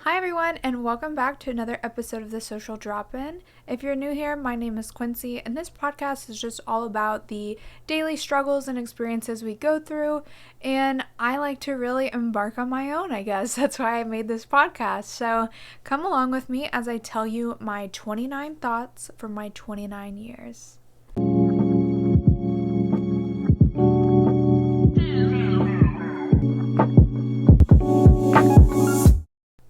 Hi everyone, and welcome back to another episode of The Social Drop-In. If you're new here, my name is Quincy, and this podcast is just all about the daily struggles and experiences we go through, and I like to really embark on my own, I guess. That's why I made this podcast. So come along with me as I tell you my 29 thoughts from my 29 years.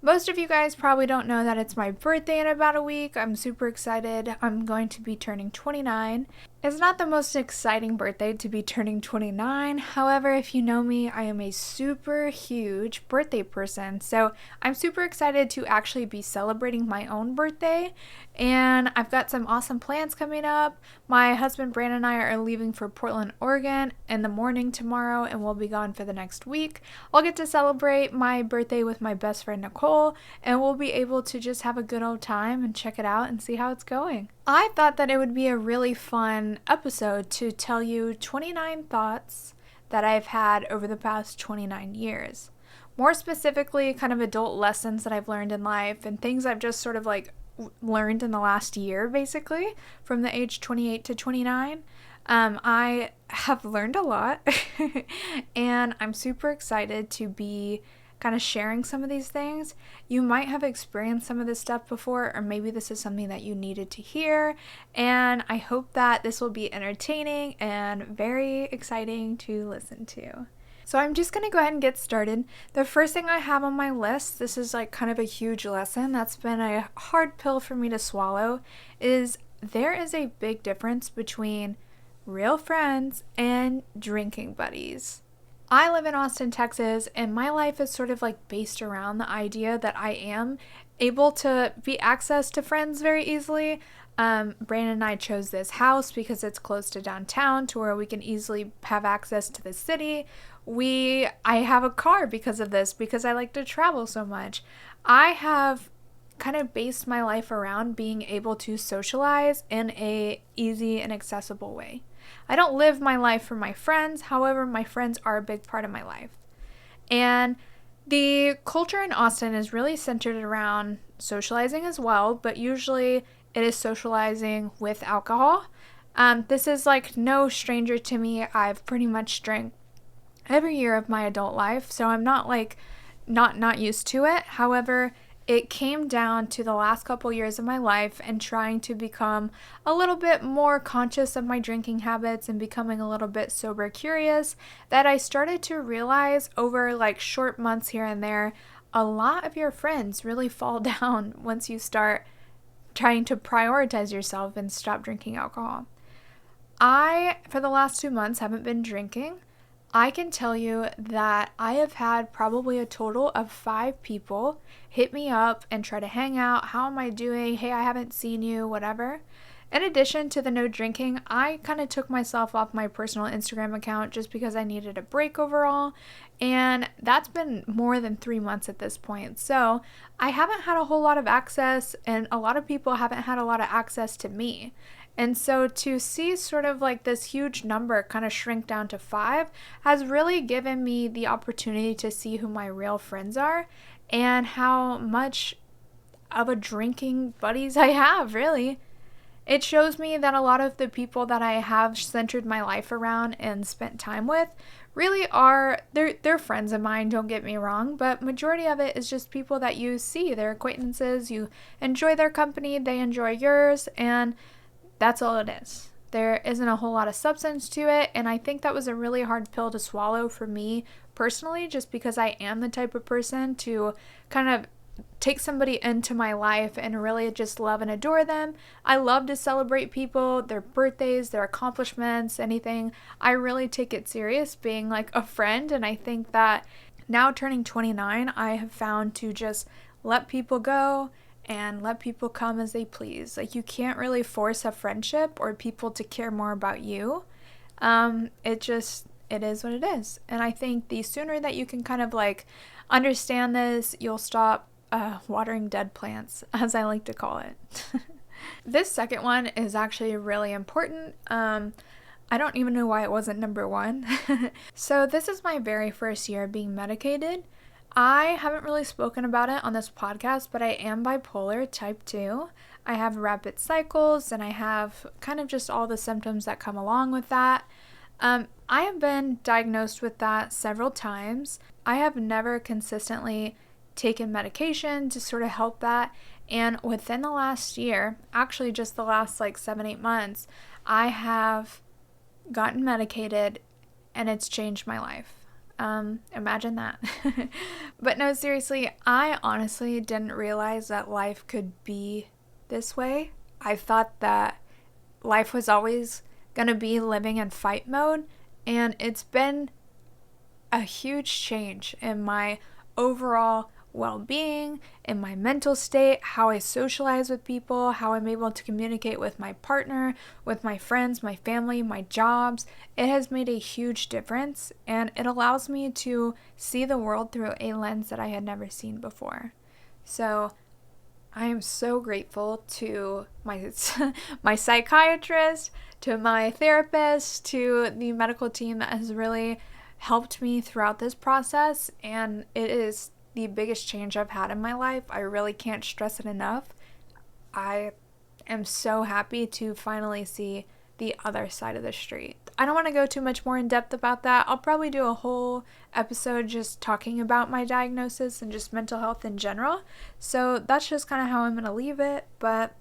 Most of you guys probably don't know that it's my birthday in about a week. I'm super excited. I'm going to be turning 29. It's not the most exciting birthday to be turning 29. However, if you know me, I am a super huge birthday person. So I'm super excited to actually be celebrating my own birthday. And I've got some awesome plans coming up. My husband Brandon and I are leaving for Portland, Oregon in the morning tomorrow, and we'll be gone for the next week. I'll get to celebrate my birthday with my best friend Nicole, and we'll be able to just have a good old time and check it out and see how it's going. I thought that it would be a really fun episode to tell you 29 thoughts that I've had over the past 29 years. More specifically, kind of adult lessons that I've learned in life and things I've just sort of learned in the last year, basically, from the age 28 to 29. I have learned a lot, and I'm super excited to be kind of sharing some of these things. You might have experienced some of this stuff before, or maybe this is something that you needed to hear, and I hope that this will be entertaining and very exciting to listen to. So I'm just going to go ahead and get started. The first thing I have on my list, this is kind of a huge lesson that's been a hard pill for me to swallow, is there is a big difference between real friends and drinking buddies. I live in Austin, Texas, and my life is sort of based around the idea that I am able to be accessed to friends very easily. Brandon and I chose this house because it's close to downtown to where we can easily have access to the city. I have a car because of this, because I like to travel so much. I have kind of based my life around being able to socialize in a easy and accessible way. I don't live my life for my friends, however, my friends are a big part of my life. And the culture in Austin is really centered around socializing as well, but usually it is socializing with alcohol. This is no stranger to me. I've pretty much drank every year of my adult life, so I'm not not used to it. However, it came down to the last couple years of my life and trying to become a little bit more conscious of my drinking habits and becoming a little bit sober curious that I started to realize over short months here and there, a lot of your friends really fall down once you start trying to prioritize yourself and stop drinking alcohol. I, for the last 2 months, haven't been drinking. I can tell you that I have had probably a total of 5 people hit me up and try to hang out. How am I doing? Hey, I haven't seen you, whatever. In addition to the no drinking, I kind of took myself off my personal Instagram account just because I needed a break overall. And that's been more than 3 months at this point. So I haven't had a whole lot of access, and a lot of people haven't had a lot of access to me. And so to see sort of this huge number kind of shrink down to 5 has really given me the opportunity to see who my real friends are and how much of a drinking buddies I have, really. It shows me that a lot of the people that I have centered my life around and spent time with really are, they're friends of mine, don't get me wrong, but majority of it is just people that you see, they're acquaintances, you enjoy their company, they enjoy yours, and that's all it is. There isn't a whole lot of substance to it, and I think that was a really hard pill to swallow for me personally, just because I am the type of person to kind of take somebody into my life and really just love and adore them. I love to celebrate people, their birthdays, their accomplishments, anything. I really take it serious being a friend, and I think that now turning 29, I have found to just let people go and let people come as they please. You can't really force a friendship or people to care more about you. It is what it is. And I think the sooner that you can kind of understand this, you'll stop watering dead plants, as I like to call it. This second one is actually really important. I don't even know why it wasn't number 1. So this is my very first year being medicated. I haven't really spoken about it on this podcast, but I am bipolar type 2. I have rapid cycles and I have kind of just all the symptoms that come along with that. I have been diagnosed with that several times. I have never consistently taken medication to sort of help that. And within the last year, actually just the last like 7-8 months, I have gotten medicated and it's changed my life. Imagine that. But no, seriously, I honestly didn't realize that life could be this way. I thought that life was always going to be living in fight mode, and it's been a huge change in my overall well-being, in my mental state, how I socialize with people, how I'm able to communicate with my partner, with my friends, my family, my jobs. It has made a huge difference, and it allows me to see the world through a lens that I had never seen before. So I am so grateful to my psychiatrist, to my therapist, to the medical team that has really helped me throughout this process, and it is the biggest change I've had in my life. I really can't stress it enough. I am so happy to finally see the other side of the street. I don't want to go too much more in depth about that. I'll probably do a whole episode just talking about my diagnosis and just mental health in general. So that's just kind of how I'm going to leave it. But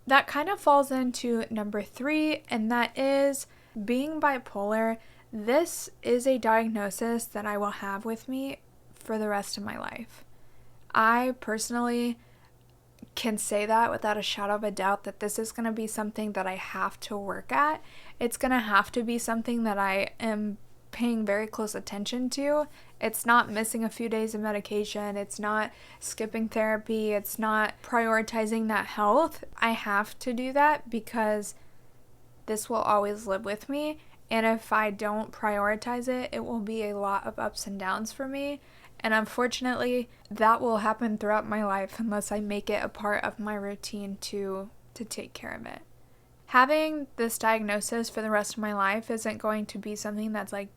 that kind of falls into number 3, and that is being bipolar. This is a diagnosis that I will have with me for the rest of my life. I personally can say that without a shadow of a doubt, that this is going to be something that I have to work at. It's going to have to be something that I am paying very close attention to. It's not missing a few days of medication. It's not skipping therapy. It's not prioritizing that health. I have to do that because this will always live with me. And if I don't prioritize it, it will be a lot of ups and downs for me. And unfortunately, that will happen throughout my life unless I make it a part of my routine to take care of it. Having this diagnosis for the rest of my life isn't going to be something that's like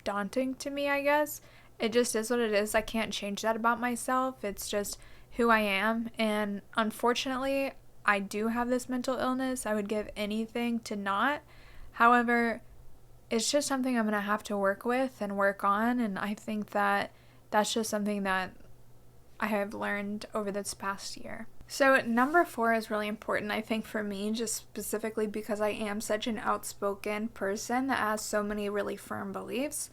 daunting to me, I guess. It just is what it is. I can't change that about myself. It's just who I am. And unfortunately, I do have this mental illness. I would give anything to not. However, it's just something I'm going to have to work with and work on. And I think that that's just something that I have learned over this past year. So number 4 is really important, I think, for me, just specifically because I am such an outspoken person that has so many really firm beliefs.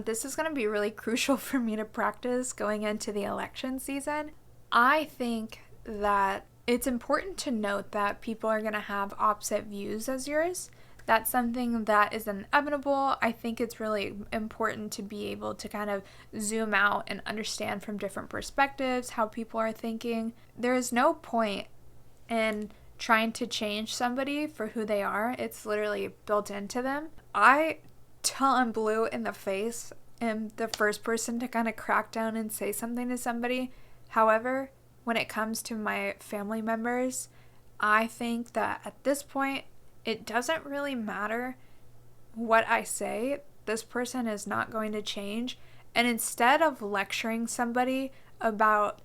This is going to be really crucial for me to practice going into the election season. I think that it's important to note that people are going to have opposite views as yours. That's something that is inevitable. I think it's really important to be able to kind of zoom out and understand from different perspectives how people are thinking. There is no point in trying to change somebody for who they are. It's literally built into them. I, till I'm blue in the face, am the first person to kind of crack down and say something to somebody. However, when it comes to my family members, I think that at this point, it doesn't really matter what I say. This person is not going to change. And instead of lecturing somebody about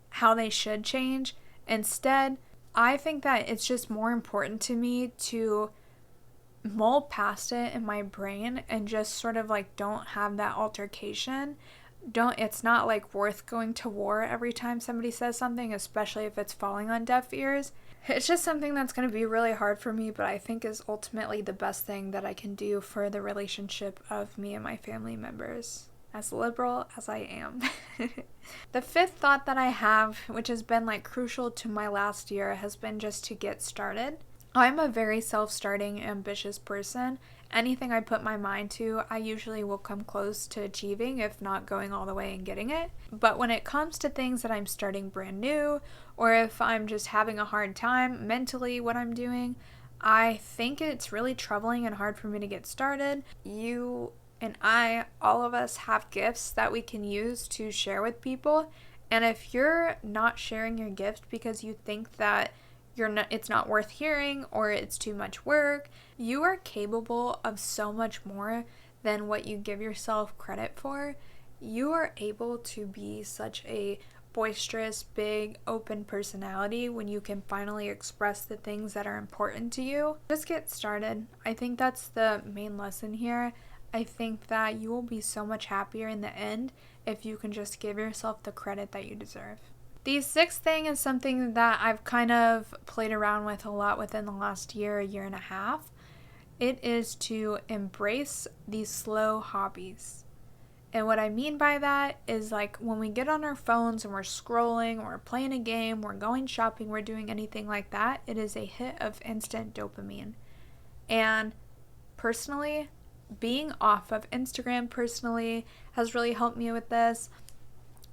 how they should change, instead, I think that it's just more important to me to mull past it in my brain and just sort of like don't have that altercation. It's not like worth going to war every time somebody says something, especially if it's falling on deaf ears. It's just something that's going to be really hard for me, but I think is ultimately the best thing that I can do for the relationship of me and my family members, as liberal as I am. The 5th thought that I have, which has been like crucial to my last year, has been just to get started. I'm a very self-starting, ambitious person. Anything I put my mind to, I usually will come close to achieving, if not going all the way and getting it. But when it comes to things that I'm starting brand new, or if I'm just having a hard time mentally what I'm doing, I think it's really troubling and hard for me to get started. You and I, all of us, have gifts that we can use to share with people. And if you're not sharing your gift because you think that it's not worth hearing or it's too much work, you are capable of so much more than what you give yourself credit for. you are able to be such a boisterous, big, open personality when you can finally express the things that are important to you. Just get started. I think that's the main lesson here. I think that you will be so much happier in the end if you can just give yourself the credit that you deserve. The sixth thing is something that I've kind of played around with a lot within the last year and a half. It is to embrace these slow hobbies. And what I mean by that is like when we get on our phones and we're scrolling, or we're playing a game, we're going shopping, we're doing anything like that, it is a hit of instant dopamine. And personally, being off of Instagram personally has really helped me with this.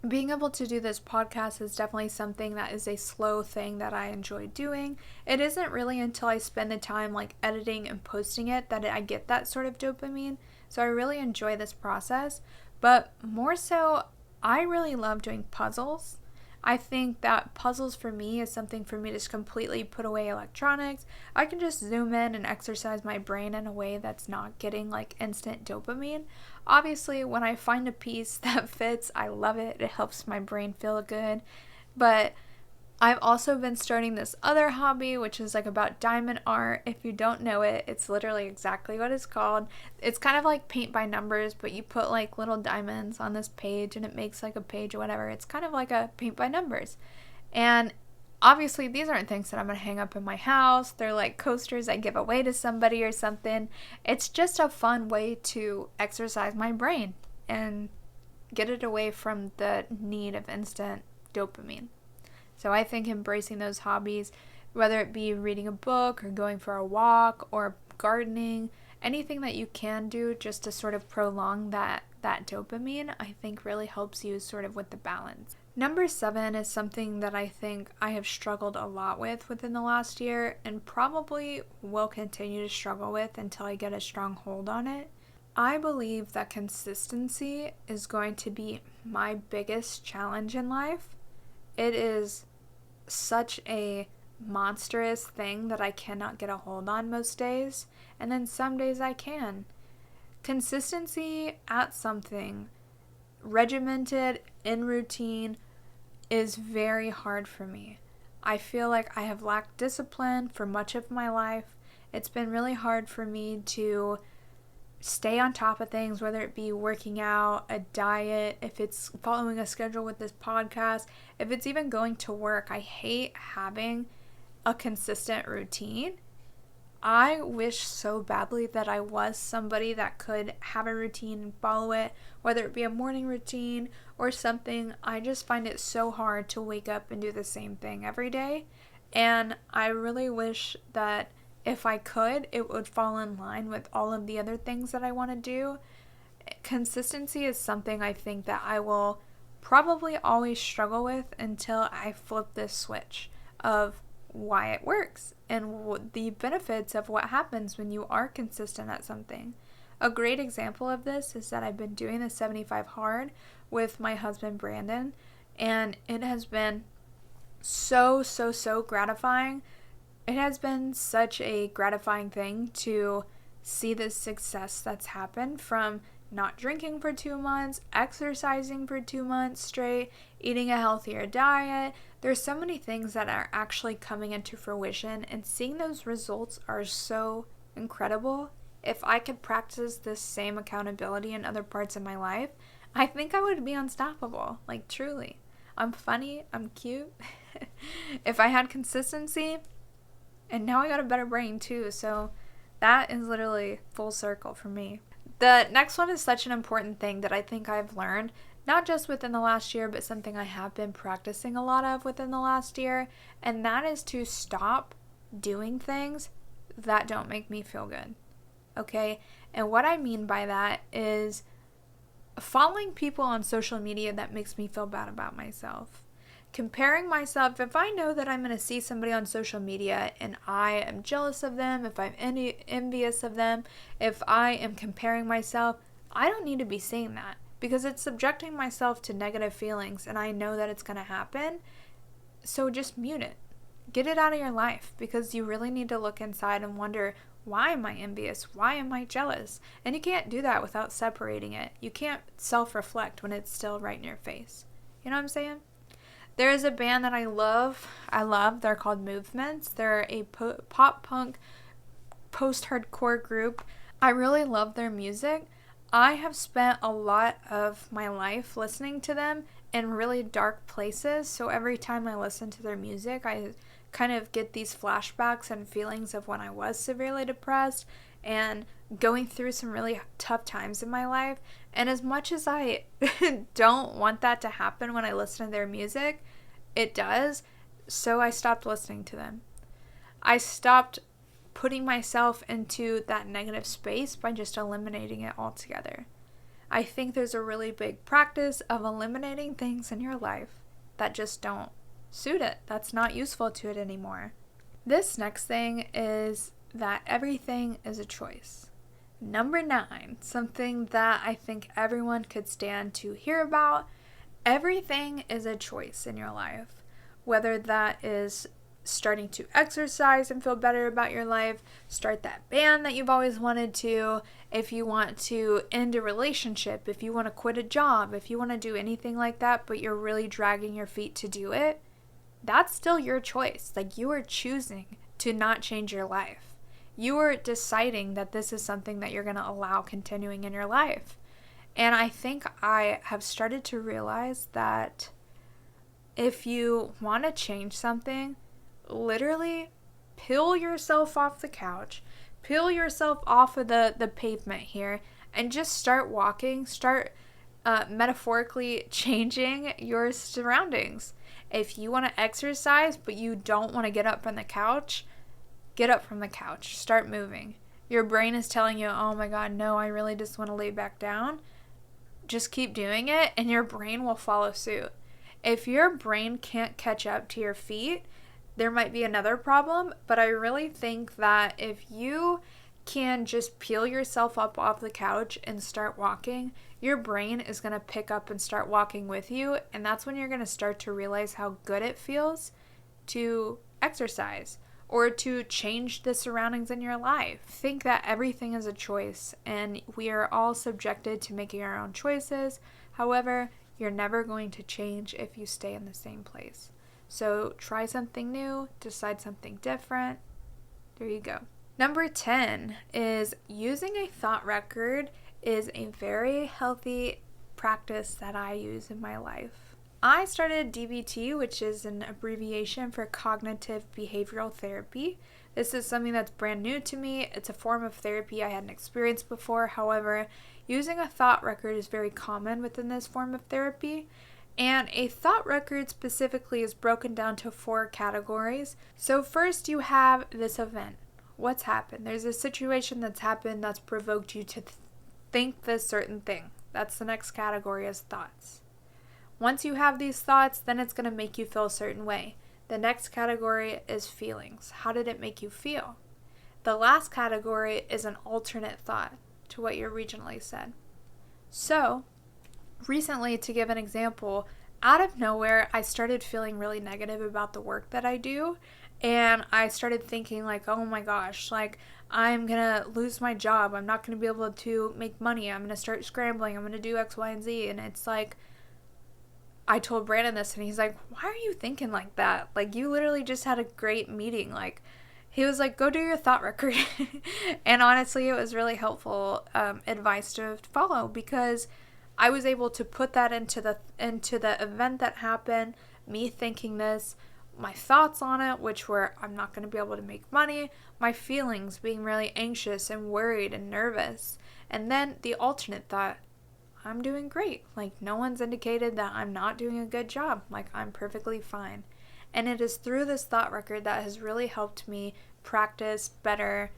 Being able to do this podcast is definitely something that is a slow thing that I enjoy doing. It isn't really until I spend the time like editing and posting it that I get that sort of dopamine. So I really enjoy this process. But more so, I really love doing puzzles. I think that puzzles for me is something for me to just completely put away electronics. I can just zoom in and exercise my brain in a way that's not getting like instant dopamine. Obviously, when I find a piece that fits, I love it. It helps my brain feel good. But I've also been starting this other hobby, which is like about diamond art. If you don't know it, it's literally exactly what it's called. It's kind of like paint by numbers, but you put like little diamonds on this page and it makes like a page or whatever. It's kind of like a paint by numbers. And obviously these aren't things that I'm going to hang up in my house. They're like coasters I give away to somebody or something. It's just a fun way to exercise my brain and get it away from the need of instant dopamine. So I think embracing those hobbies, whether it be reading a book or going for a walk or gardening, anything that you can do just to sort of prolong that dopamine, I think really helps you sort of with the balance. Number 7 is something that I think I have struggled a lot with within the last year and probably will continue to struggle with until I get a strong hold on it. I believe that consistency is going to be my biggest challenge in life. It is such a monstrous thing that I cannot get a hold on most days, and then some days I can. Consistency at something, regimented, in routine, is very hard for me. I feel like I have lacked discipline for much of my life. It's been really hard for me to stay on top of things, whether it be working out, a diet, if it's following a schedule with this podcast, if it's even going to work. I hate having a consistent routine. I wish so badly that I was somebody that could have a routine and follow it, whether it be a morning routine or something. I just find it so hard to wake up and do the same thing every day. And I really wish that if I could, it would fall in line with all of the other things that I want to do. Consistency is something I think that I will probably always struggle with until I flip this switch of why it works and the benefits of what happens when you are consistent at something. A great example of this is that I've been doing the 75 hard with my husband Brandon, and it has been so gratifying. It has been such a gratifying thing to see the success that's happened from not drinking for 2 months, exercising for 2 months straight, eating a healthier diet. There's so many things that are actually coming into fruition, and seeing those results are so incredible. If I could practice this same accountability in other parts of my life, I think I would be unstoppable. Like, truly. I'm funny, I'm cute. If I had consistency, and now I got a better brain too, so that is literally full circle for me. The next one is such an important thing that I think I've learned, not just within the last year, but something I have been practicing a lot of within the last year, and that is to stop doing things that don't make me feel good. Okay? And what I mean by that is following people on social media that makes me feel bad about myself. Comparing myself, if I know that I'm going to see somebody on social media and I am jealous of them, if I'm envious of them, if I am comparing myself, I don't need to be seeing that because it's subjecting myself to negative feelings and I know that it's going to happen. So just mute it. Get it out of your life because you really need to look inside and wonder, Why am I envious? Why am I jealous? And you can't do that without separating it. You can't self-reflect when it's still right in your face. You know what I'm saying? There is a band that I love. They're called Movements. They're a pop punk post-hardcore group. I really love their music. I have spent a lot of my life listening to them in really dark places, so every time I listen to their music, I kind of get these flashbacks and feelings of when I was severely depressed and going through some really tough times in my life. And as much as I don't want that to happen when I listen to their music, it does. So I stopped listening to them. I stopped putting myself into that negative space by just eliminating it altogether. I think there's a really big practice of eliminating things in your life that just don't suit it, that's not useful to it anymore. This next thing is that everything is a choice. Number 9, something that I think everyone could stand to hear about. Everything is a choice in your life, whether that is starting to exercise and feel better about your life, start that band that you've always wanted to, if you want to end a relationship, if you want to quit a job, if you want to do anything like that, but you're really dragging your feet to do it, that's still your choice. Like, you are choosing to not change your life. You are deciding that this is something that you're going to allow continuing in your life. And I think I have started to realize that if you want to change something, literally peel yourself off the couch, peel yourself off of the pavement here, and just start walking, start metaphorically changing your surroundings. If you want to exercise, but you don't want to get up from the couch, get up from the couch, start moving. Your brain is telling you, oh my God, no, I really just want to lay back down. Just keep doing it, and your brain will follow suit. If your brain can't catch up to your feet, there might be another problem, but I really think that if you can just peel yourself up off the couch and start walking, your brain is going to pick up and start walking with you, and that's when you're going to start to realize how good it feels to exercise or to change the surroundings in your life. Think that everything is a choice, and we are all subjected to making our own choices. However, you're never going to change if you stay in the same place. So try something new, decide something different. There you go. Number 10 is using a thought record is a very healthy practice that I use in my life. I started DBT, which is an abbreviation for cognitive behavioral therapy. This is something that's brand new to me. It's a form of therapy I hadn't experienced before. However, using a thought record is very common within this form of therapy. And a thought record specifically is broken down to 4 categories. So first you have this event. What's happened? There's a situation that's happened that's provoked you to think this certain thing. That's the next category, is thoughts. Once you have these thoughts, then it's going to make you feel a certain way. The next category is feelings. How did it make you feel? The last category is an alternate thought to what you originally said. So, recently, to give an example, out of nowhere, I started feeling really negative about the work that I do. And I started thinking like, oh my gosh, like I'm going to lose my job. I'm not going to be able to make money. I'm going to start scrambling. I'm going to do X, Y, and Z. And it's like, I told Brandon this and he's like, why are you thinking like that? Like, you literally just had a great meeting. Like, he was like, go do your thought record. And honestly, it was really helpful advice to follow, because I was able to put that into the event that happened, me thinking this, my thoughts on it, which were I'm not going to be able to make money, my feelings being really anxious and worried and nervous, and then the alternate thought, I'm doing great. Like, no one's indicated that I'm not doing a good job. Like, I'm perfectly fine. And it is through this thought record that has really helped me practice better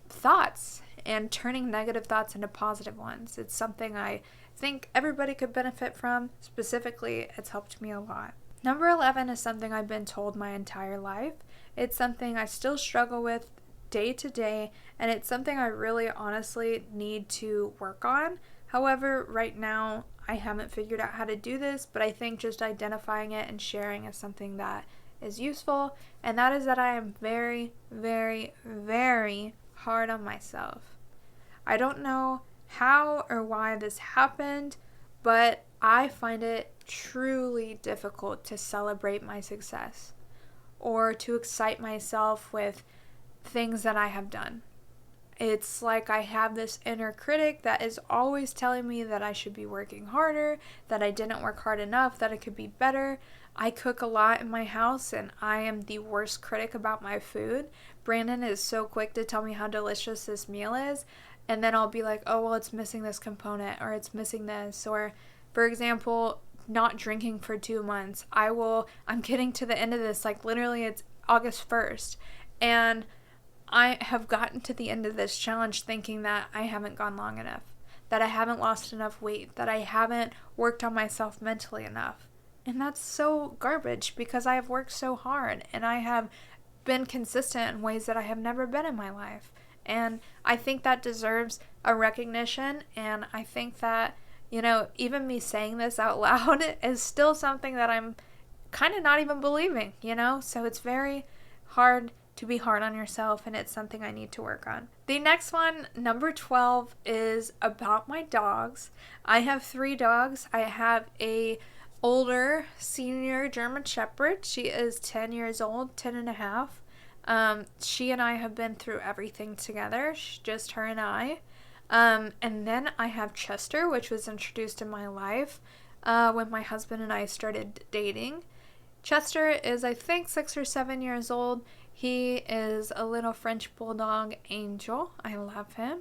thoughts and turning negative thoughts into positive ones. It's something I think everybody could benefit from. Specifically, it's helped me a lot. Number 11 is something I've been told my entire life. It's something I still struggle with day to day, and it's something I really honestly need to work on. However, right now, I haven't figured out how to do this, but I think just identifying it and sharing is something that is useful, and that is that I am very, very, very hard on myself. I don't know how or why this happened, but I find it truly difficult to celebrate my success or to excite myself with things that I have done. It's like I have this inner critic that is always telling me that I should be working harder, that I didn't work hard enough, that I could be better. I cook a lot in my house and I am the worst critic about my food. Brandon is so quick to tell me how delicious this meal is, and then I'll be like, oh, well, it's missing this component, or it's missing this, or for example, not drinking for 2 months. I'm getting to the end of this, like literally it's August 1st, and I have gotten to the end of this challenge thinking that I haven't gone long enough, that I haven't lost enough weight, that I haven't worked on myself mentally enough. And that's so garbage because I have worked so hard and I have been consistent in ways that I have never been in my life. And I think that deserves a recognition, and I think that, even me saying this out loud is still something that I'm kind of not even believing, So it's very hard to be hard on yourself, and it's something I need to work on. The next one, number 12, is about my dogs. I have 3 dogs. I have a older senior German Shepherd. She is 10 years old, 10 and a half. She and I have been through everything together, just her and I. And then I have Chester, which was introduced in my life when my husband and I started dating. Chester is, I think, 6 or 7 years old. He is a little French bulldog angel. I love him.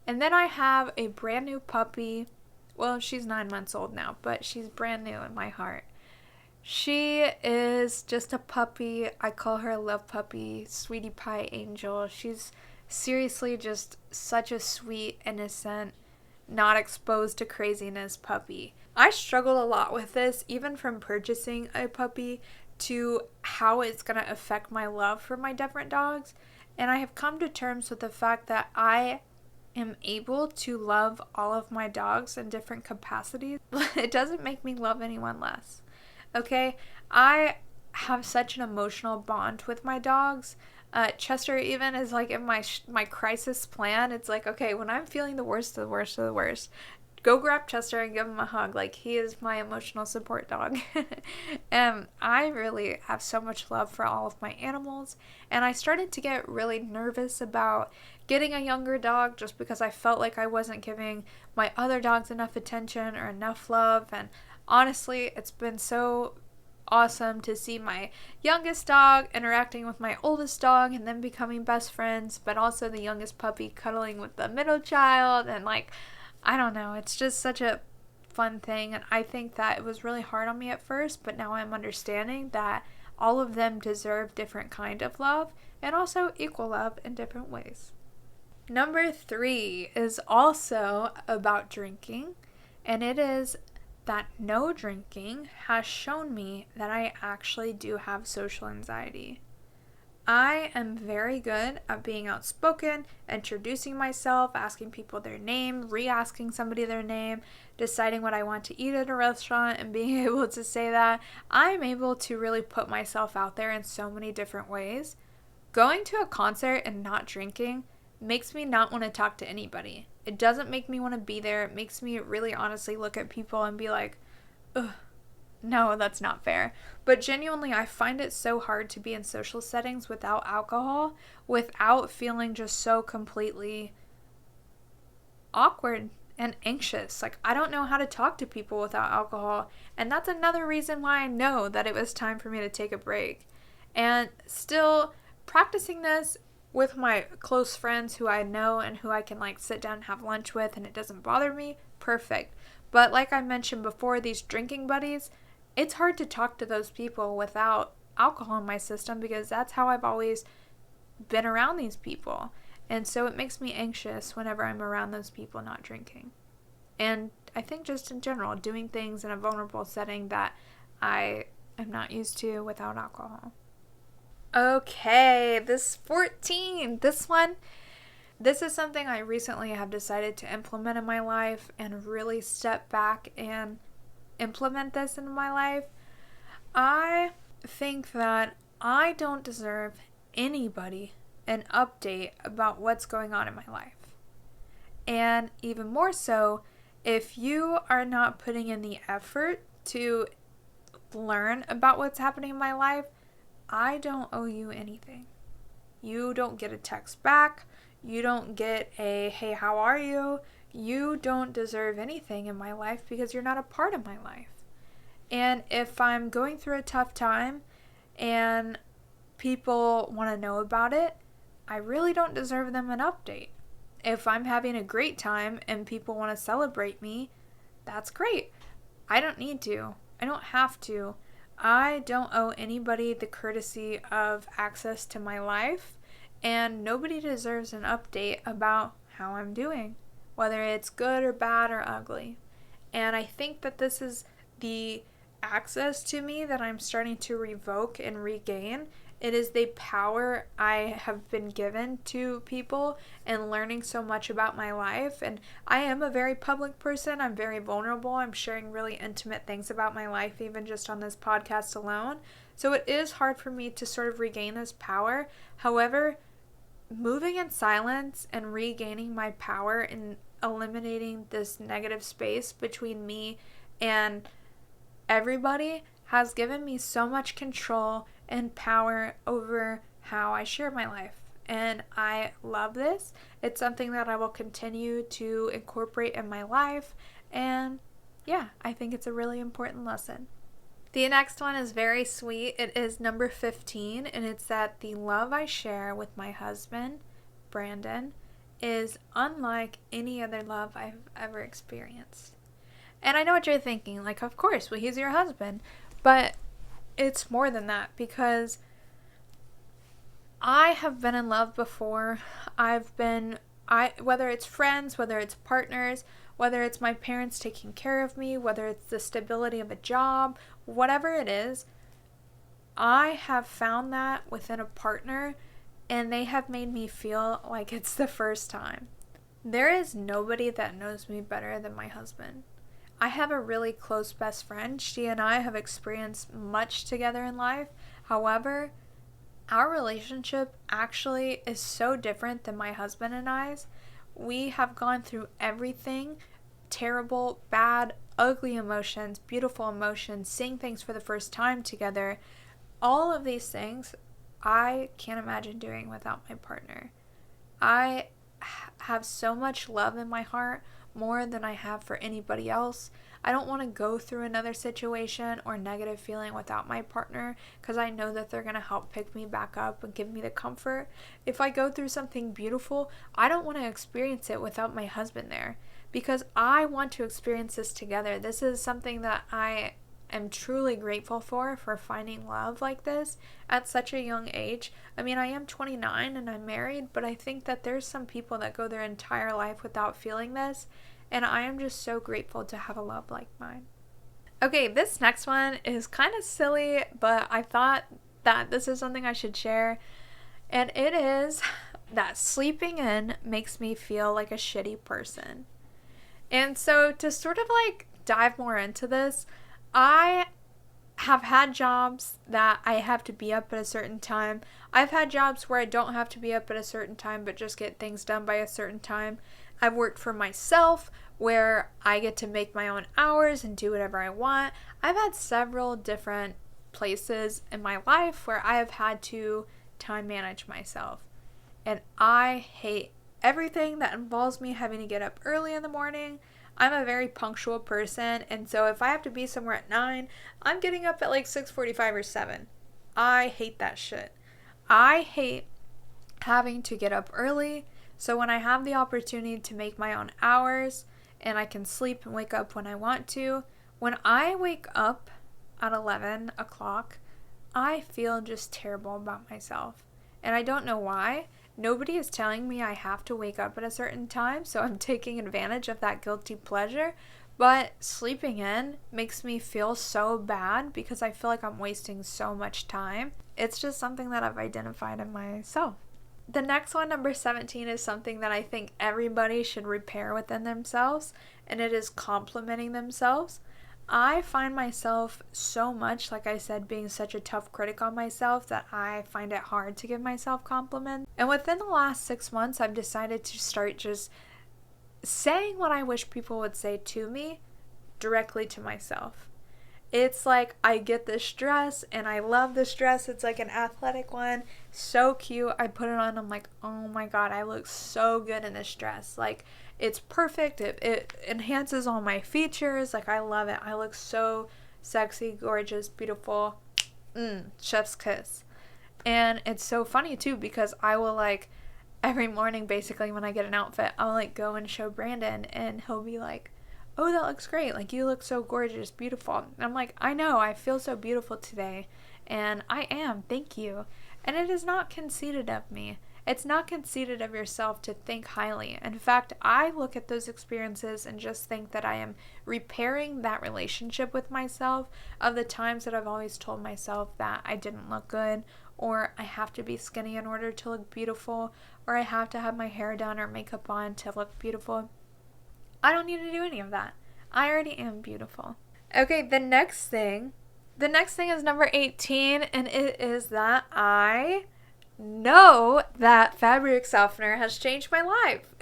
And then I have a brand new puppy. Well, she's 9 months old now, but she's brand new in my heart. She is just a puppy. I call her a love puppy, sweetie pie angel. She's seriously just such a sweet, innocent, not exposed to craziness puppy. I struggled a lot with this, even from purchasing a puppy to how it's going to affect my love for my different dogs. And I have come to terms with the fact that I am able to love all of my dogs in different capacities. It doesn't make me love anyone less. Okay? I have such an emotional bond with my dogs. Chester even is like in my crisis plan. It's like, okay, when I'm feeling the worst of the worst of the worst, go grab Chester and give him a hug. Like, he is my emotional support dog. And I really have so much love for all of my animals. And I started to get really nervous about getting a younger dog just because I felt like I wasn't giving my other dogs enough attention or enough love. And honestly, it's been so awesome to see my youngest dog interacting with my oldest dog and then becoming best friends, but also the youngest puppy cuddling with the middle child. And like, I don't know, it's just such a fun thing, and I think that it was really hard on me at first, but now I'm understanding that all of them deserve different kind of love and also equal love in different ways. Number 3 is also about drinking, and it is that no drinking has shown me that I actually do have social anxiety. I am very good at being outspoken, introducing myself, asking people their name, re-asking somebody their name, deciding what I want to eat at a restaurant, and being able to say that. I'm able to really put myself out there in so many different ways. Going to a concert and not drinking makes me not want to talk to anybody. It doesn't make me want to be there. It makes me really honestly look at people and be like, ugh. No, that's not fair. But genuinely, I find it so hard to be in social settings without alcohol, without feeling just so completely awkward and anxious. Like, I don't know how to talk to people without alcohol. And that's another reason why I know that it was time for me to take a break. And still practicing this with my close friends who I know and who I can like sit down and have lunch with and it doesn't bother me, perfect. But like I mentioned before, these drinking buddies, it's hard to talk to those people without alcohol in my system because that's how I've always been around these people. And so it makes me anxious whenever I'm around those people not drinking. And I think just in general, doing things in a vulnerable setting that I am not used to without alcohol. Okay, this 14, this is something I recently have decided to implement in my life and really step back and implement this in my life. I think that I don't deserve anybody an update about what's going on in my life. And even more so, if you are not putting in the effort to learn about what's happening in my life, I don't owe you anything. You don't get a text back. You don't get a, hey, how are you? You don't deserve anything in my life because you're not a part of my life. And if I'm going through a tough time and people want to know about it, I really don't deserve them an update. If I'm having a great time and people want to celebrate me, that's great. I don't need to. I don't have to. I don't owe anybody the courtesy of access to my life, and nobody deserves an update about how I'm doing, whether it's good or bad or ugly. And I think that this is the access to me that I'm starting to revoke and regain. It is the power I have been given to people and learning so much about my life. And I am a very public person. I'm very vulnerable. I'm sharing really intimate things about my life, even just on this podcast alone. So it is hard for me to sort of regain this power. However, moving in silence and regaining my power and eliminating this negative space between me and everybody has given me so much control and power over how I share my life. And I love this. It's something that I will continue to incorporate in my life. And yeah, I think it's a really important lesson. The next one is very sweet. It is number 15, and it's that the love I share with my husband, Brandon, is unlike any other love I've ever experienced. And I know what you're thinking, like, of course, well, he's your husband. But it's more than that, because I have been in love before. Whether it's friends, whether it's partners, whether it's my parents taking care of me, whether it's the stability of a job, whatever it is, I have found that within a partner, and they have made me feel like it's the first time. There is nobody that knows me better than my husband. I have a really close best friend. She and I have experienced much together in life. However, our relationship actually is so different than my husband and I's. We have gone through everything, terrible, bad, ugly emotions, beautiful emotions, seeing things for the first time together. All of these things I can't imagine doing without my partner. I have so much love in my heart, more than I have for anybody else. I don't want to go through another situation or negative feeling without my partner, because I know that they're going to help pick me back up and give me the comfort. If I go through something beautiful, I don't want to experience it without my husband there, because I want to experience this together. This is something that I am truly grateful for finding love like this at such a young age. I mean, I am 29 and I'm married, but I think that there's some people that go their entire life without feeling this, and I am just so grateful to have a love like mine. Okay, this next one is kind of silly, but I thought that this is something I should share, and it is that sleeping in makes me feel like a shitty person. And so to sort of like dive more into this, I have had jobs that I have to be up at a certain time. I've had jobs where I don't have to be up at a certain time, but just get things done by a certain time. I've worked for myself where I get to make my own hours and do whatever I want. I've had several different places in my life where I have had to time manage myself. And I hate everything that involves me having to get up early in the morning. I'm a very punctual person, and so if I have to be somewhere at 9, I'm getting up at like 6:45 or 7. I hate that shit. I hate having to get up early, so when I have the opportunity to make my own hours, and I can sleep and wake up when I want to, when I wake up at 11 o'clock, I feel just terrible about myself. And I don't know why. Nobody is telling me I have to wake up at a certain time, so I'm taking advantage of that guilty pleasure. But sleeping in makes me feel so bad because I feel like I'm wasting so much time. It's just something that I've identified in myself. The next one, number 17, is something that I think everybody should repair within themselves, and it is complimenting themselves. I find myself so much, like I said, being such a tough critic on myself that I find it hard to give myself compliments. And within the last 6 months, I've decided to start just saying what I wish people would say to me directly to myself. It's like I get this dress and I love this dress. It's like an athletic one. So cute. I put it on. I'm like, oh my God, I look so good in this dress. Like, it's perfect. It enhances all my features. Like, I love it. I look so sexy, gorgeous, beautiful. Chef's kiss. And it's so funny too because I will like every morning basically when I get an outfit, I'll like go and show Brandon and he'll be like, oh, that looks great. Like, you look so gorgeous, beautiful. And I'm like, I know, I feel so beautiful today. And I am, thank you. And it is not conceited of me. It's not conceited of yourself to think highly. In fact, I look at those experiences and just think that I am repairing that relationship with myself of the times that I've always told myself that I didn't look good, or I have to be skinny in order to look beautiful, or I have to have my hair done or makeup on to look beautiful. I don't need to do any of that. I already am beautiful. Okay, the next thing is number 18, and it is that I know that fabric softener has changed my life.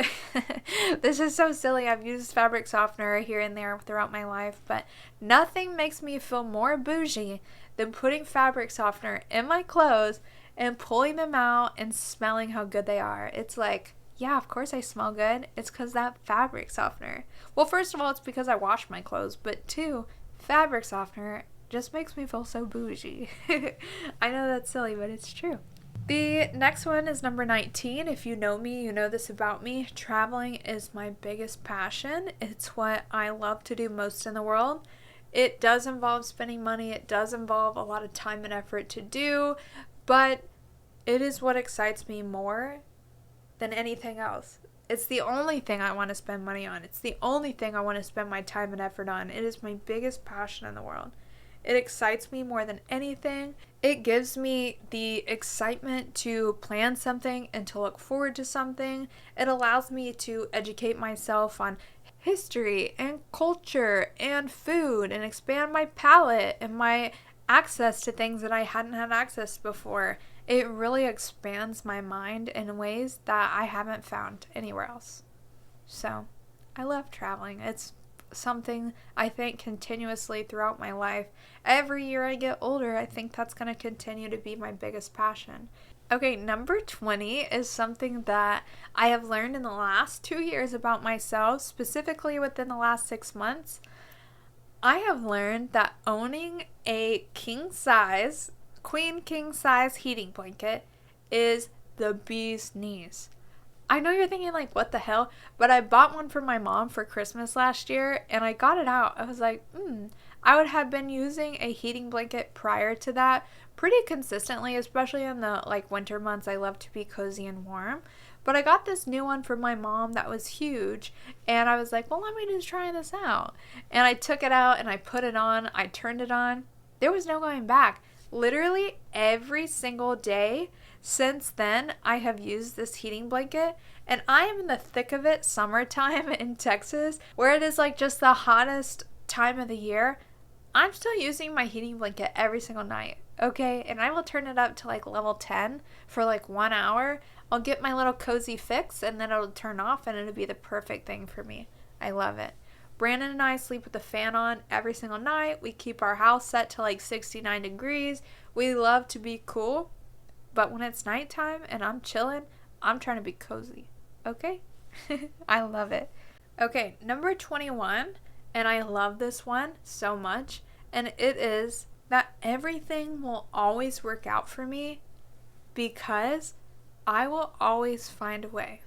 This is so silly. I've used fabric softener here and there throughout my life, but nothing makes me feel more bougie than putting fabric softener in my clothes and pulling them out and smelling how good they are. It's like, yeah, of course I smell good. It's because that fabric softener. Well, first of all, it's because I wash my clothes, but two, fabric softener just makes me feel so bougie. I know that's silly, but it's true. The next one is number 19. If you know me, you know this about me. Traveling is my biggest passion. It's what I love to do most in the world. It does involve spending money. It does involve a lot of time and effort to do, but it is what excites me more than anything else. It's the only thing I want to spend money on. It's the only thing I want to spend my time and effort on. It is my biggest passion in the world. It excites me more than anything. It gives me the excitement to plan something and to look forward to something. It allows me to educate myself on history and culture and food and expand my palate and my access to things that I hadn't had access to before. It really expands my mind in ways that I haven't found anywhere else. So, I love traveling. It's something I think continuously throughout my life. Every year I get older, I think that's going to continue to be my biggest passion. Okay, number 20 is something that I have learned in the last 2 years about myself, specifically within the last 6 months. I have learned that owning a queen king size heating blanket is the bee's knees. I know you're thinking like, what the hell? But I bought one for my mom for Christmas last year and I got it out. I was like, I would have been using a heating blanket prior to that pretty consistently, especially in the like winter months. I love to be cozy and warm. But I got this new one for my mom that was huge and I was like, well, let me just try this out. And I took it out and I put it on. I turned it on. There was no going back. Literally every single day since then, I have used this heating blanket, and I am in the thick of it, summertime in Texas, where it is like just the hottest time of the year. I'm still using my heating blanket every single night, okay? And I will turn it up to like level 10 for like 1 hour. I'll get my little cozy fix, and then it'll turn off, and it'll be the perfect thing for me. I love it. Brandon and I sleep with the fan on every single night. We keep our house set to like 69 degrees. We love to be cool. But when it's nighttime and I'm chilling, I'm trying to be cozy. Okay? I love it. Okay, number 21, and I love this one so much, and it is that everything will always work out for me because I will always find a way.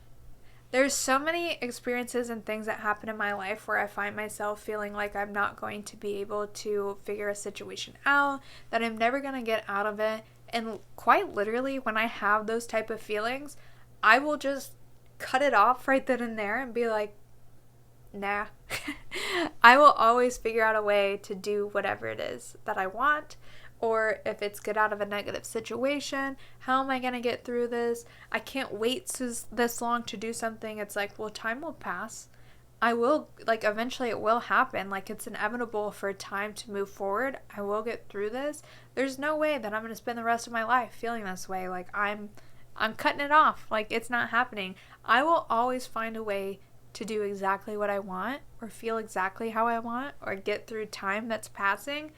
There's so many experiences and things that happen in my life where I find myself feeling like I'm not going to be able to figure a situation out, that I'm never going to get out of it. And quite literally, when I have those type of feelings, I will just cut it off right then and there and be like, nah. I will always figure out a way to do whatever it is that I want. Or if it's get out of a negative situation, how am I going to get through this? I can't wait this long to do something. It's like, well, time will pass. I will, like, eventually it will happen. Like, it's inevitable for time to move forward. I will get through this. There's no way that I'm going to spend the rest of my life feeling this way. Like, I'm cutting it off. Like, it's not happening. I will always find a way to do exactly what I want, or feel exactly how I want, or get through time that's passing,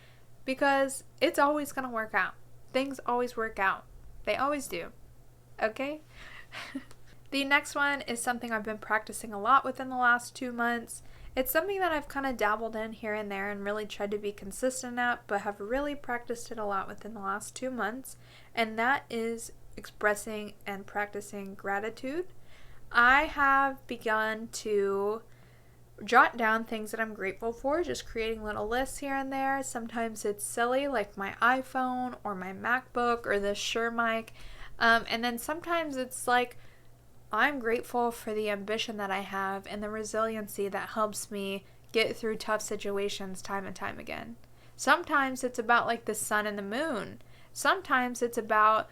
because it's always going to work out. Things always work out. They always do. Okay? The next one is something I've been practicing a lot within the last 2 months. It's something that I've kind of dabbled in here and there and really tried to be consistent at, but have really practiced it a lot within the last 2 months, and that is expressing and practicing gratitude. I have begun to jot down things that I'm grateful for, just creating little lists here and there. Sometimes it's silly, like my iPhone or my MacBook or this Shure mic. And then sometimes it's like, I'm grateful for the ambition that I have and the resiliency that helps me get through tough situations time and time again. Sometimes it's about like the sun and the moon. Sometimes it's about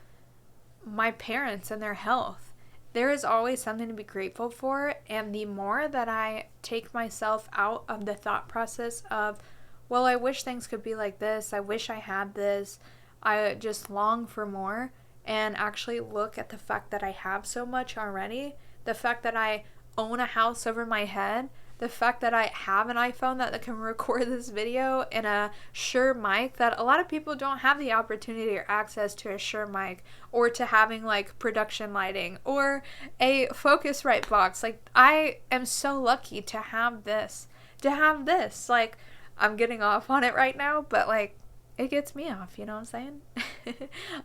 my parents and their health. There is always something to be grateful for, and the more that I take myself out of the thought process of, well, I wish things could be like this, I wish I had this, I just long for more, and actually look at the fact that I have so much already, the fact that I own a house over my head, the fact that I have an iPhone that can record this video, and a Shure mic, that a lot of people don't have the opportunity or access to a Shure mic, or to having like production lighting, or a Focusrite box. Like, I am so lucky to have this. Like, I'm getting off on it right now, but like, it gets me off, you know what I'm saying?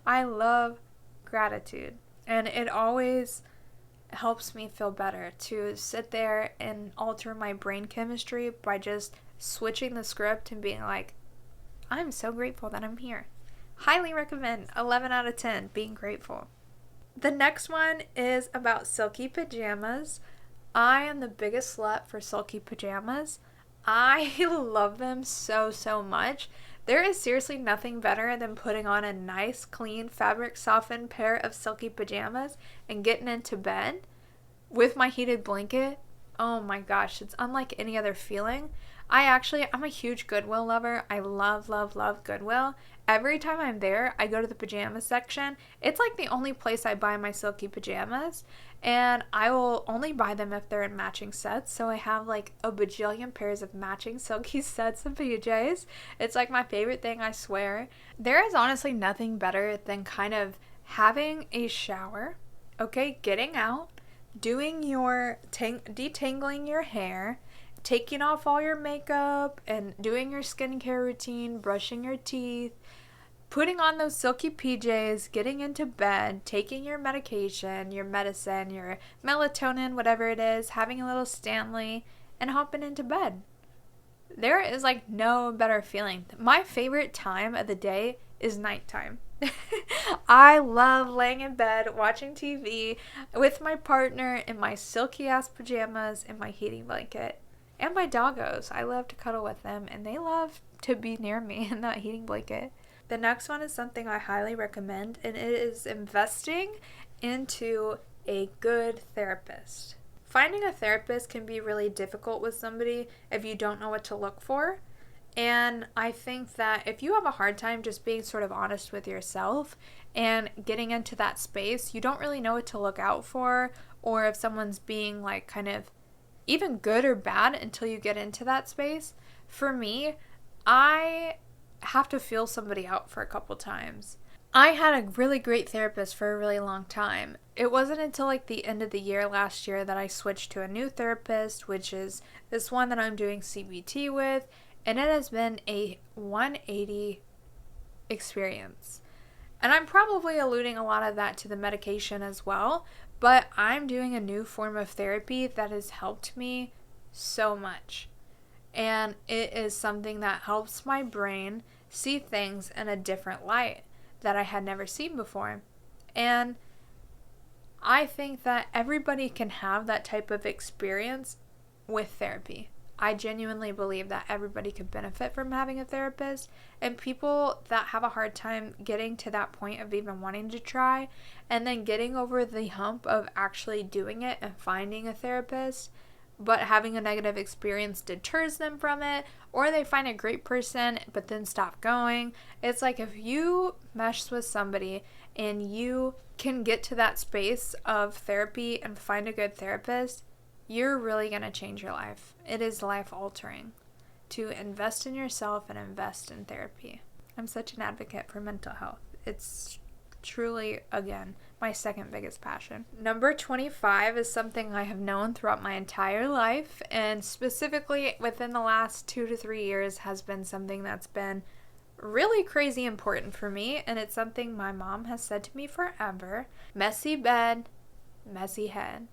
I love gratitude, and it always helps me feel better to sit there and alter my brain chemistry by just switching the script and being like, I'm so grateful that I'm here. Highly recommend. 11 out of 10, being grateful. The next one is about silky pajamas. I am the biggest slut for silky pajamas. I love them so, so much. There is seriously nothing better than putting on a nice, clean, fabric softened pair of silky pajamas and getting into bed with my heated blanket. Oh my gosh, it's unlike any other feeling. I'm a huge Goodwill lover. I love, love, love Goodwill. Every time I'm there, I go to the pajama section. It's like the only place I buy my silky pajamas, and I will only buy them if they're in matching sets. So I have like a bajillion pairs of matching silky sets of PJs. It's like my favorite thing, I swear. There is honestly nothing better than kind of having a shower, okay, getting out, doing your detangling your hair, taking off all your makeup, and doing your skincare routine, brushing your teeth, putting on those silky PJs, getting into bed, taking your medication, your medicine, your melatonin, whatever it is, having a little Stanley, and hopping into bed. There is like no better feeling. My favorite time of the day is nighttime. I love laying in bed, watching TV with my partner in my silky ass pajamas and my heating blanket. And my doggos. I love to cuddle with them, and they love to be near me in that heating blanket. The next one is something I highly recommend, and it is investing into a good therapist. Finding a therapist can be really difficult with somebody if you don't know what to look for. And I think that if you have a hard time just being sort of honest with yourself and getting into that space, you don't really know what to look out for, or if someone's being like kind of even good or bad until you get into that space. For me, I have to feel somebody out for a couple times. I had a really great therapist for a really long time. It wasn't until like the end of the year last year that I switched to a new therapist, which is this one that I'm doing CBT with, and it has been a 180 experience. And I'm probably alluding a lot of that to the medication as well, but I'm doing a new form of therapy that has helped me so much. And it is something that helps my brain see things in a different light that I had never seen before. And I think that everybody can have that type of experience with therapy. I genuinely believe that everybody could benefit from having a therapist, and people that have a hard time getting to that point of even wanting to try and then getting over the hump of actually doing it and finding a therapist, but having a negative experience deters them from it, or they find a great person but then stop going. It's like if you mesh with somebody and you can get to that space of therapy and find a good therapist, you're really going to change your life. It is life altering to invest in yourself and invest in therapy. I'm such an advocate for mental health. It's truly, again, my second biggest passion. Number 25 is something I have known throughout my entire life, and specifically within the last 2 to 3 years has been something that's been really crazy important for me, and it's something my mom has said to me forever: messy bed, messy head.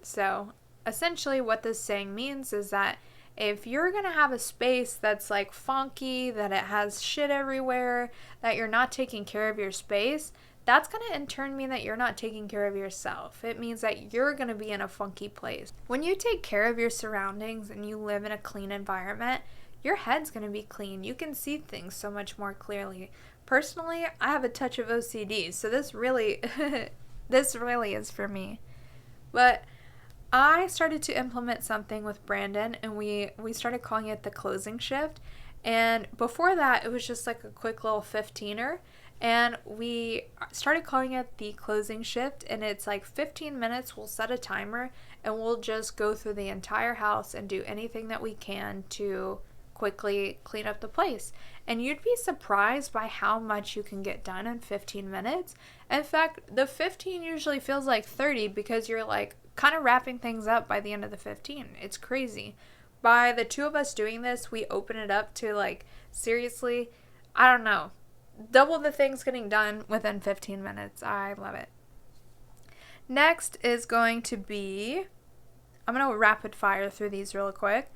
So essentially what this saying means is that if you're going to have a space that's like funky, that it has shit everywhere, that you're not taking care of your space, that's going to in turn mean that you're not taking care of yourself. It means that you're going to be in a funky place. When you take care of your surroundings and you live in a clean environment, your head's going to be clean. You can see things so much more clearly. Personally, I have a touch of OCD, so this really is for me. But I started to implement something with Brandon, and we started calling it the closing shift. And before that, it was just like a quick little 15er. And we started calling it the closing shift, and it's like 15 minutes. We'll set a timer, and we'll just go through the entire house and do anything that we can to quickly clean up the place. And you'd be surprised by how much you can get done in 15 minutes. In fact, the 15 usually feels like 30 because you're like kind of wrapping things up by the end of the 15. It's crazy. By the two of us doing this, we open it up to like, seriously, I don't know, double the things getting done within 15 minutes. I love it. Next is going to be, I'm going to rapid fire through these real quick.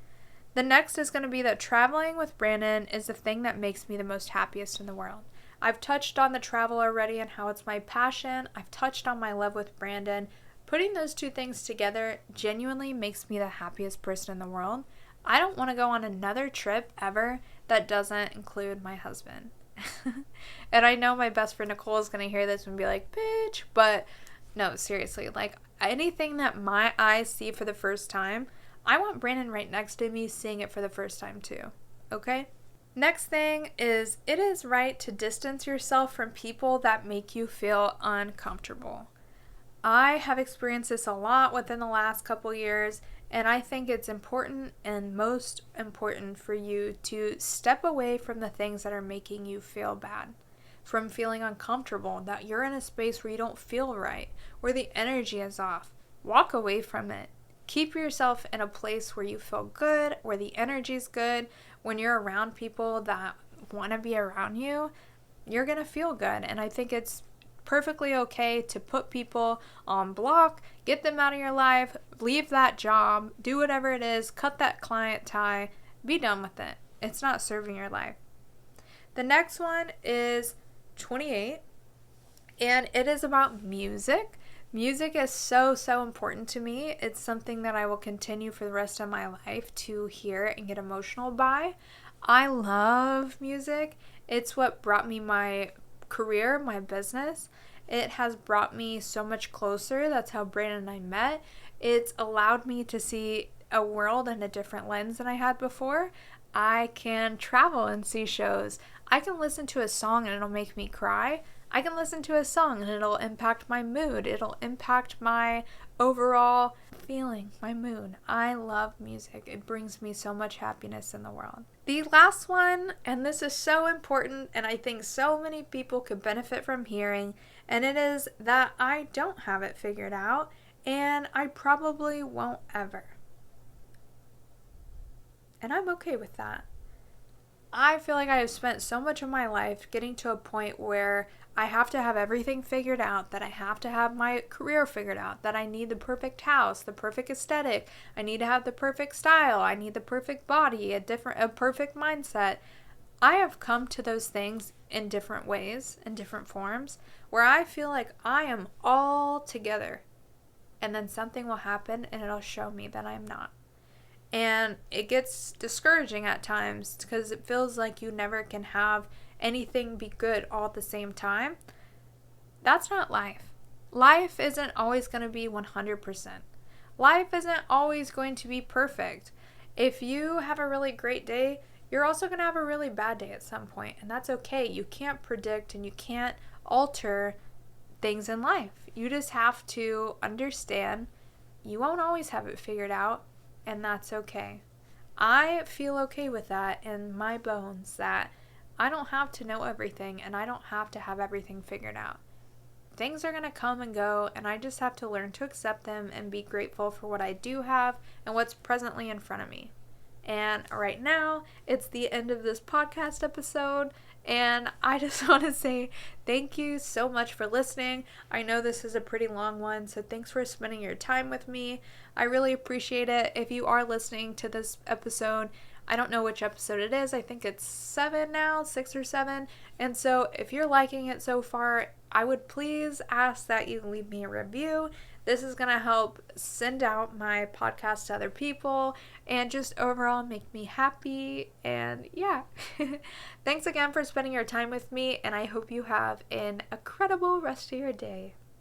The next is going to be that traveling with Brandon is the thing that makes me the most happiest in the world. I've touched on the travel already and how it's my passion. I've touched on my love with Brandon. Putting those two things together genuinely makes me the happiest person in the world. I don't want to go on another trip ever that doesn't include my husband. And I know my best friend Nicole is going to hear this and be like, bitch, but no, seriously, like anything that my eyes see for the first time, I want Brandon right next to me seeing it for the first time too. Okay? Next thing is, it is right to distance yourself from people that make you feel uncomfortable. I have experienced this a lot within the last couple years, and I think it's important and most important for you to step away from the things that are making you feel bad, from feeling uncomfortable, that you're in a space where you don't feel right, where the energy is off. Walk away from it. Keep yourself in a place where you feel good, where the energy's good. When you're around people that want to be around you, you're going to feel good. And I think it's perfectly okay to put people on block, get them out of your life, leave that job, do whatever it is, cut that client tie, be done with it. It's not serving your life. The next one is 28, and it is about music. Music is so important to me. It's something that I will continue for the rest of my life to hear and get emotional by. I love music. It's what brought me my career, my business. It has brought me so much closer. That's how Brandon and I met. It's allowed me to see a world in a different lens than I had before. I can travel and see shows. I can listen to a song and it'll make me cry. I can listen to a song and it'll impact my mood. It'll impact my overall feeling, my mood. I love music. It brings me so much happiness in the world. The last one, and this is so important, and I think so many people could benefit from hearing, and it is that I don't have it figured out, and I probably won't ever. And I'm okay with that. I feel like I have spent so much of my life getting to a point where I have to have everything figured out, that I have to have my career figured out, that I need the perfect house, the perfect aesthetic, I need to have the perfect style, I need the perfect body, a perfect mindset. I have come to those things in different ways, in different forms, where I feel like I am all together. And then something will happen and it'll show me that I'm not. And it gets discouraging at times because it feels like you never can have anything be good all at the same time. That's not life. Life isn't always going to be 100%. life isn't always going to be perfect. If you have a really great day, you're also going to have a really bad day at some point, and that's okay. You can't predict and you can't alter things in life. You just have to understand you won't always have it figured out, and that's okay. I feel okay with that in my bones, that I don't have to know everything and I don't have to have everything figured out. Things are going to come and go, and I just have to learn to accept them and be grateful for what I do have and what's presently in front of me. And right now, it's the end of this podcast episode, and I just want to say thank you so much for listening. I know this is a pretty long one, so thanks for spending your time with me. I really appreciate it. If you are listening to this episode, I don't know which episode it is. I think it's 7 now, 6 or 7. And so if you're liking it so far, I would please ask that you leave me a review. This is going to help send out my podcast to other people and just overall make me happy. And yeah, thanks again for spending your time with me, and I hope you have an incredible rest of your day.